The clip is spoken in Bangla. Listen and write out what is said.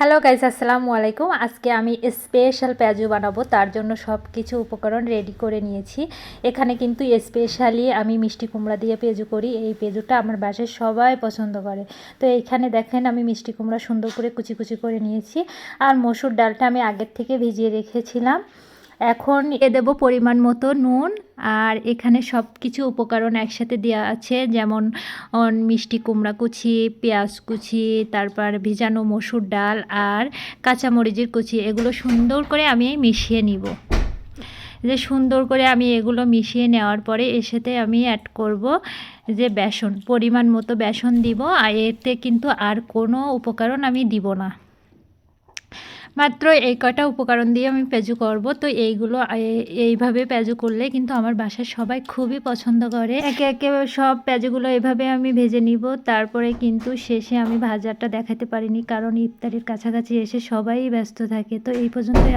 হ্যালো গাইস, আসসালামু আলাইকুম। আজকে আমি স্পেশাল পেঁয়াজু বানাবো, তার জন্য সব কিছু উপকরণ রেডি করে নিয়েছি। এখানে কিন্তু স্পেশালি আমি মিষ্টি কুমড়া দিয়ে পেঁয়াজু করি। এই পেঁয়াজুটা আমার বাসায় সবাই পছন্দ করে। তো এইখানে দেখেন আমি মিষ্টি কুমড়া সুন্দর করে কুচি কুচি করে নিয়েছি। আর মসুর ডালটা আমি আগের থেকে ভিজিয়ে রেখেছিলাম। এখন দেব পরিমাণ মতো নুন। আর এখানে সব কিছু উপকরণ একসাথে দেওয়া আছে, যেমন মিষ্টি কুমড়া কুচি, পেঁয়াজ কুচি, তারপর ভিজানো মসুর ডাল আর কাঁচামরিচের কুচি। এগুলো সুন্দর করে আমি মিশিয়ে নিব। যে সুন্দর করে আমি এগুলো মিশিয়ে নেওয়ার পরে এর সাথে আমি অ্যাড করব যে বেসন, পরিমাণ মতো বেসন দিব। আর এতে কিন্তু আর কোনো উপকরণ আমি দিব না, মাত্র এই কয়টা উপকরণ দিয়ে আমি পেঁয়াজু করব। তো এইভাবে পেঁয়াজু করলে কিন্তু আমার বাসার সবাই খুবই পছন্দ করে। একে একে সব পেঁয়াজুগুলো এভাবে আমি ভেজে নিব। তারপরে কিন্তু শেষে আমি ভাজাটা দেখাতে পারিনি, কারণ ইফতারির কাছাকাছি এসে সবাই ব্যস্ত থাকে। তো এই পর্যন্তই।